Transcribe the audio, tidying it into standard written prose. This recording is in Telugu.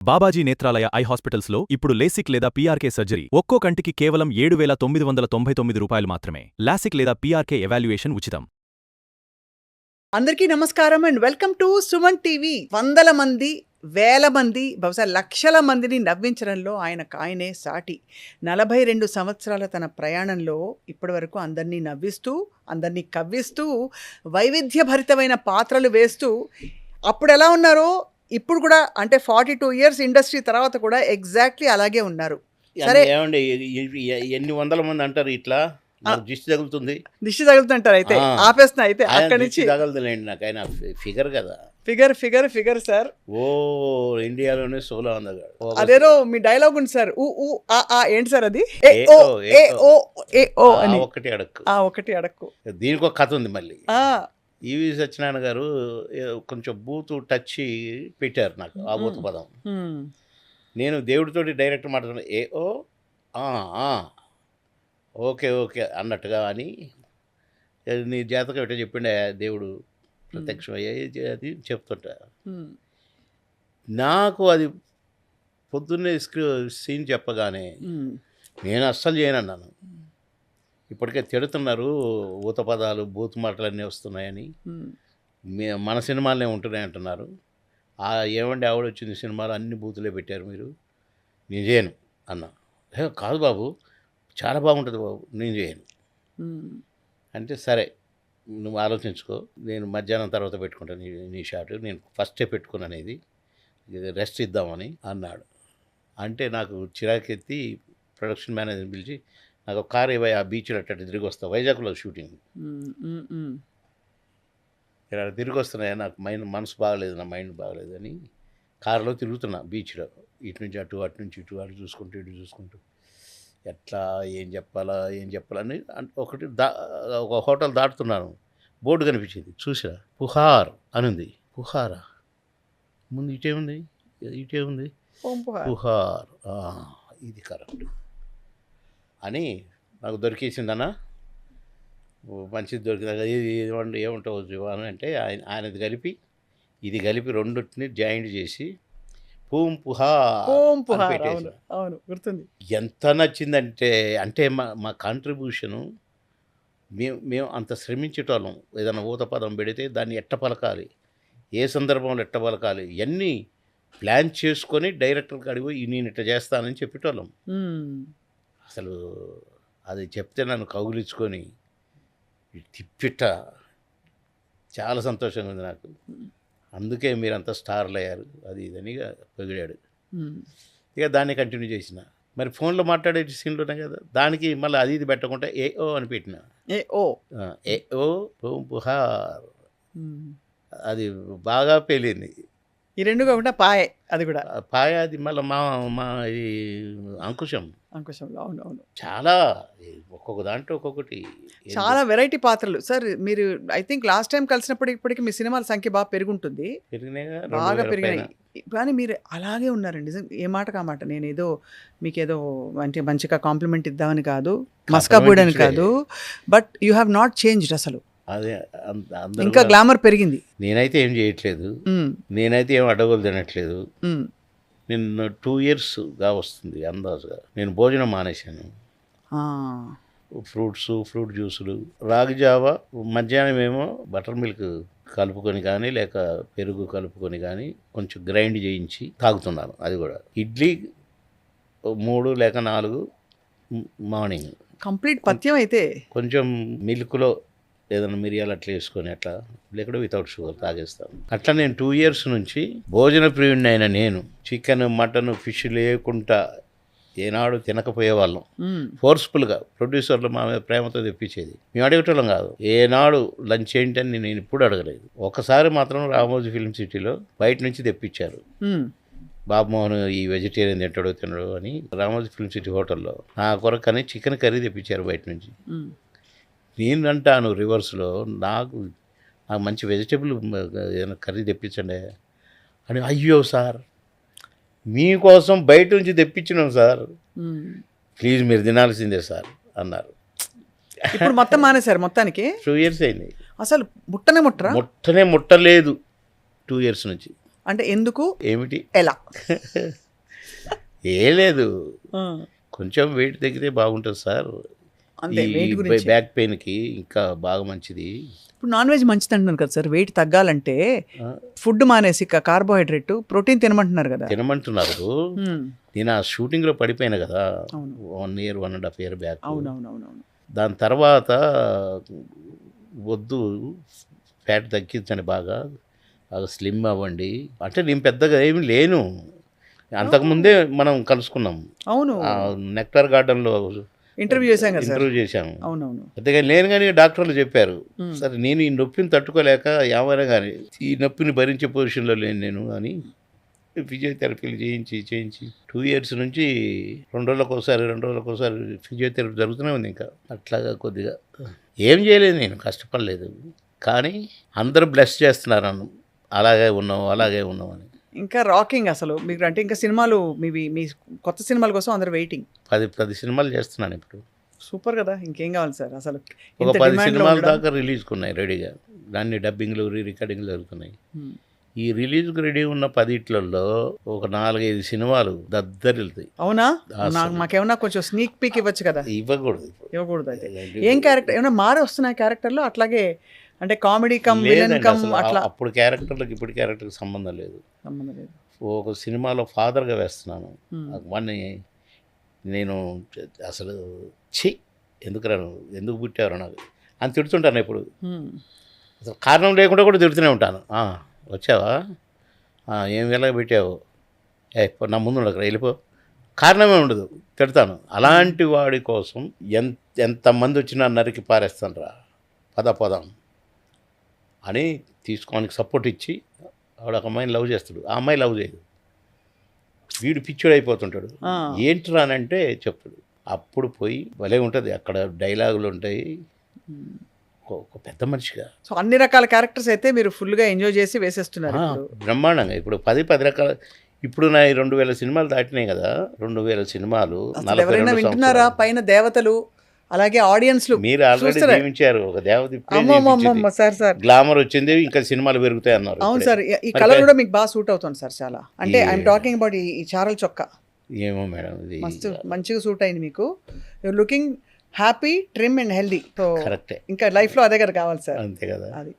బాబాజీ నేత్రాలయ ఐ హాస్పిటల్స్లో ఇప్పుడు లేసిక్ లేదా పీఆర్కే సర్జరీ ఒక్కో కంటికి కేవలం 7,999 రూపాయలు మాత్రమే. లాసిక్ లేదా పీఆర్కే ఎవాల్యుయేషన్ ఉచితం. అందరికీ నమస్కారం and welcome to Suman TV. వందల మంది, వేల మంది, బహుశా లక్షల మందిని నవ్వించడంలో ఆయనే సాటి. 42 సంవత్సరాల తన ప్రయాణంలో ఇప్పటివరకు అందరినీ నవ్విస్తూ, అందరినీ కవ్విస్తూ, వైవిధ్యభరితమైన పాత్రలు వేస్తూ, అప్పుడు ఎలా ఉన్నారో ఇప్పుడు కూడా, అంటే 42 ఇయర్స్ ఇండస్ట్రీ తర్వాత కూడా ఎగ్జాక్ట్లీ అలాగే ఉన్నారు. సరే ఏమండి, ఎన్ని వందల మంది అంటారు ఇట్లా దిష్టి తగులుతుంది, దిష్టి తగులుతుంటారు. అయితే ఆపేస్తున్నా, అయితే అక్కడి నుంచి తగలదులేండి. నాకు ఆయన ఫిగర్ కదా, ఫిగర్ సార్. ఓ ఇండియాలోనే సోలో అందగాడు. అదేదో మీ డైలాగ్ ఉంది సార్, ఏంటి సార్ అది? ఒకటి అడక్కు. దీనికి ఒక కథ ఉంది మళ్ళీ. ఈవి సత్యనారాయణ గారు కొంచెం బూతు టచ్ పెట్టారు నాకు, ఆ బూతు పదం. నేను దేవుడితోటి డైరెక్ట్ మాట్లాడుతున్నా, ఓకే అన్నట్టుగా అని. నీ జాతకం ఎట్లా చెప్పిండే దేవుడు ప్రత్యక్షం అది చెప్తుంటా. నాకు అది పొద్దున్నే సీన్ చెప్పగానే నేను అస్సలు చేయనన్నాను. ఇప్పటికే తిడుతున్నారు, ఊత పదాలు బూత్ మాటలన్నీ వస్తున్నాయని, మన సినిమాలనే ఉంటున్నాయి అంటున్నారు. ఏమండి ఆవిడ వచ్చింది సినిమాలో అన్ని బూతులే పెట్టారు మీరు, నేను చేయను అన్నా. కాదు బాబు, చాలా బాగుంటుంది బాబు, నేను చేయను అంటే, సరే నువ్వు ఆలోచించుకో, నేను మధ్యాహ్నం తర్వాత పెట్టుకుంటాను నీ షాట్, నేను ఫస్టే పెట్టుకున్నాను, ఇది రెస్ట్ ఇద్దామని అన్నాడు. అంటే నాకు చిరాకెత్తి ప్రొడక్షన్ మేనేజర్ని పిలిచి, నాకు ఒక కారు ఇవ్వ, ఆ బీచ్లో అట్టట్టు తిరిగి వస్తా, వైజాగ్లో షూటింగ్, ఇలా తిరిగి వస్తున్నాయా, నాకు మనసు బాగలేదు, నా మైండ్ బాగలేదు అని కారులో తిరుగుతున్నా బీచ్లో, ఇటు నుంచి అటు, అటు నుంచి ఇటు, అటు చూసుకుంటూ ఇటు చూసుకుంటూ, ఎట్లా ఏం చెప్పాలని ఒకటి ఒక హోటల్ దాటుతున్నాను, బోర్డు కనిపించింది, చూసా, పుహార్ అనుంది. పుహారా, ముందు ఇటే ఉంది పుహార్, ఇది కరెక్ట్ అని నాకు దొరికేసిందన్నా, మంచిది దొరికింది. ఏముంటావు జీవాను అంటే, ఆయనది కలిపి ఇది కలిపి రెండింటిని జాయింట్ చేసి పూం పుహార్ గుర్తుంది. ఎంత నచ్చిందంటే, అంటే మా కాంట్రిబ్యూషను, మేము అంత శ్రమించేటోళ్ళం. ఏదైనా ఊత పదం పెడితే దాన్ని ఎట్ట పలకాలి, ఏ సందర్భంలో ఎట్ట పలకాలి, ఇవన్నీ ప్లాన్ చేసుకొని డైరెక్టర్కి అడిగి నేను ఇట్లా చేస్తానని చెప్పేటోళ్ళం. అసలు అది చెప్తే నన్ను కౌగిలించుకొని తిప్పిట్ట చాలా సంతోషంగా ఉంది నాకు. అందుకే మీరంతా స్టార్లు అయ్యారు, అది ఇదని పొగిడాడు. ఇక దాన్ని కంటిన్యూ చేసిన. మరి ఫోన్లో మాట్లాడే సీన్లు ఉన్నాయి కదా, దానికి మళ్ళీ అది ఇది పెట్టకుండా ఏఓ అని పెట్టిన. ఏఓ పుహార్, అది బాగా పేలింది. ఈ రెండు కాకుండా పాయ, అది కూడా పాయ, అది మళ్ళీ మా ఇది అంకుశంలో. అవును. చాలా ఒక్కొక్క దాంట్లో ఒక్కొక్కటి, చాలా వెరైటీ పాత్రలు. సార్ మీరు ఐ థింక్ లాస్ట్ టైం కలిసినప్పుడు ఇప్పటికి మీ సినిమాల సంఖ్య బాగా పెరుగుంటుంది, బాగా పెరిగినాయి. కానీ మీరు అలాగే ఉన్నారండి, నిజం, ఏ మాట కామాట. నేను ఏదో మీకేదో అంటే మంచిగా కాంప్లిమెంట్ ఇద్దామని కాదు, మస్కా పోయడానికి కాదు, but you have not changed. అసలు అదే ఇంకా గ్లామర్ పెరిగింది. నేనైతే ఏం చేయట్లేదు, నేనైతే ఏం అడగలు తినట్లేదు. నేను 2 ఇయర్స్గా వస్తుంది అందాజుగా నేను భోజనం మానేశాను. ఫ్రూట్ జ్యూసులు, రాగి జావా, మధ్యాహ్నం ఏమో బటర్ మిల్క్ కలుపుకొని కానీ లేక పెరుగు కలుపుకొని కానీ కొంచెం గ్రైండ్ చేయించి తాగుతున్నాను. అది కూడా ఇడ్లీ 3 లేక 4 మార్నింగ్, కంప్లీట్ పథ్యం. అయితే కొంచెం మిల్క్లో ఏదైనా మిరియాలు అట్లా వేసుకొని అట్లా, లేకుండా వితౌట్ షుగర్ తాగేస్తాను. అట్లా నేను 2 ఇయర్స్ నుంచి భోజన ప్రియుడిని అయిన నేను చికెన్, మటన్, ఫిష్ లేకుండా ఏనాడు తినకపోయేవాళ్ళం. ఫోర్స్ఫుల్గా ప్రొడ్యూసర్లు మా మీద ప్రేమతో తెప్పించేది, మేము అడిగేటోళ్ళం కాదు. ఏనాడు లంచ్ ఏంటని నేను ఇప్పుడు అడగలేదు. ఒకసారి మాత్రం రామోజీ ఫిల్మ్ సిటీలో బయట నుంచి తెప్పించారు. బాబుమోహన్ ఈ వెజిటేరియన్ తినడు అని రామోజీ ఫిల్మ్ సిటీ హోటల్లో నా కొరకని చికెన్ కర్రీ తెప్పించారు బయట నుంచి. నేనంటాను రివర్స్లో, నాకు మంచి వెజిటేబుల్ ఏదైనా కర్రీ తెప్పించండి అని. అయ్యో సార్, మీకోసం బయట నుంచి తెప్పించినాం సార్, ప్లీజ్ మీరు తినాల్సిందే సార్ అన్నారు. ఇప్పుడు మొత్తం మానేశారు మొత్తానికి? 2 ఇయర్స్ అయింది. అసలు ముట్టనే ముట్టలేదు 2 ఇయర్స్ నుంచి. అంటే ఎందుకు, ఏమిటి ఎలా? ఏ లేదు, ఆ, కొంచెం వెయిట్ తగ్గితే బాగుంటుంది సార్. అంతే ఈ వెయిట్ గురించి. బ్యాక్ పెయిన్కి ఇంకా బాగా మంచిది. ఇప్పుడు నాన్ వెజ్ మంచిది అంటున్నారు కదా సార్, వెయిట్ తగ్గాలంటే ఆ, ఫుడ్ మానేసి కార్బోహైడ్రేట్ ప్రోటీన్ తినమంటున్నారు కదా. తినమంటున్నారు. ఉమ్, నేను ఆ షూటింగ్లో పడిపోయాను కదా, అవును 1 year 1.5 year బ్యాక్. అవునవునవునవును. దాని తర్వాత వద్దు, ఫ్యాట్ తగ్గించండి, బాగా బాగా స్లిమ్ అవ్వండి అంటే నేను పెద్దగా ఏమీ లేను. అంతకుముందే మనం కలుసుకున్నాం అవును, నెక్టార్ గార్డెన్లో ఇంటర్వ్యూ చేశాం కదా సార్. ఇంటర్వ్యూ చేశాము. అవునవును. పెద్దగా లేను కానీ డాక్టర్లు చెప్పారు, సరే నేను ఈ నొప్పిని తట్టుకోలేక ఏమైనా కానీ ఈ నొప్పిని భరించే పొజిషన్లో లేను నేను అని ఫిజియోథెరపీలు చేయించి 2 years నుంచి 2 రోజులకు ఒకసారి ఫిజియోథెరపీ జరుగుతూనే ఉంది. ఇంకా అట్లాగా కొద్దిగా ఏం చేయలేదు, నేను కష్టపడలేదు, కానీ అందరూ బ్లెస్ చేస్తున్నారు నన్ను, అలాగే ఉన్నాం అని. ఇంకా రాకింగ్ అసలు మీకు అంటే ఇంకా సినిమాలు మీ కొత్త సినిమాల కోసం అందరు వెయిటింగ్. 10 సినిమాలు చేస్తున్నాను ఇప్పుడు. సూపర్ కదా, ఇంకేం కావాలి సార్ అసలు. ఒక ఇంత 10 demand లో సినిమాల ఉండడం. దాకా రిలీజ్కి ఉన్నాయి రెడీగా, దాన్ని డబ్బింగ్లు రికార్డింగ్లు జరుగుతున్నాయి. ఉమ్. ఈ రిలీజ్కి రెడీ ఉన్న 10 ఒక 4-5 సినిమాలు దద్దరిల్తాయి. అవునా, అసలు. మాకేమన్నా కొంచెం స్నీక్ పీక్ ఇవ్వచ్చు కదా. ఇవ్వకూడదు ఇప్పుడు. ఇవ్వకూడదు అయితే. ఏం క్యారెక్టర్ ఏమైనా మారి వస్తున్నాయి క్యారెక్టర్లో అట్లాగే, అంటే కామెడీ కమ్ విలన్ లేదండి, కమ్ అసలు అట్లా అప్పుడు క్యారెక్టర్లకు ఇప్పుడు క్యారెక్టర్కి సంబంధం లేదు. సంబంధం లేదు. ఒక సినిమాలో ఫాదర్గా వేస్తున్నాను. ఉమ్. వాడిని నేను అసలు ఎందుకు పుట్టారు నాకు అని తిడుతుంటాను ఇప్పుడు. ఉమ్. అసలు కారణం లేకుండా కూడా తిడుతూనే ఉంటాను. వచ్చావా, ఏం వెళ్ళగా పెట్టావు, నా ముందు ఉండకు, వెళ్ళిపో, కారణమే ఉండదు, తిడతాను. అలాంటి వాడి కోసం ఎంతమంది వచ్చినా నరికి పారేస్తాను రా, పదం అని తీసుకోనికి సపోర్ట్ ఇచ్చి ఆవిడ ఒక అమ్మాయిని లవ్ చేస్తాడు, ఆ అమ్మాయి లవ్ చేయదు, వీడు పిచ్చోడు అయిపోతుంటాడు. ఆ. ఏంట్రా అని అంటే చెప్తాడు, అప్పుడు పోయి భలే ఉంటుంది, అక్కడ డైలాగులు ఉంటాయి. ఒక పెద్ద మనిషిగా సో అన్ని రకాల క్యారెక్టర్స్ అయితే మీరు ఫుల్గా ఎంజాయ్ చేసి వేసేస్తున్నారు ఇప్పుడు. బ్రహ్మాండంగా. ఇప్పుడు 10 రకాల, ఇప్పుడు నా 2000 సినిమాలు దాటినాయి కదా, 2000 సినిమాలు, అసలు ఎవరైనా 42 వింటున్నారా? సంవత్సరాలు. పైన దేవతలు అలాగే ఆడియన్స్లు మీరు ఆల్రెడీ చూస్తారా? జీవించారు, ఒక దేవత ఇప్పుడే అమ్మమ్మమ్మ జీవించింది. సార్ గ్లామర్ వచ్చింది, ఇంకా సినిమాలు పెరుగుతాయి అన్నారు. అవును ఇప్పుడే. సార్, ఈ మరి కలర్ కూడా మీకు బాగా సూట్ అవుతుంది సార్ చాలా. అంటే ఈ- ఐఎమ్ టాకింగ్ అబౌట్ ఈ చారల్ చొక్కా ఏమో మేడం, ఇది మస్తు మంచిగా సూట్ అయింది మీకు. Your looking happy, trim and healthy. So కరెక్టే, ఇంకా లైఫ్లో అదే కదా కావాలి సార్. అంతే కదా. అది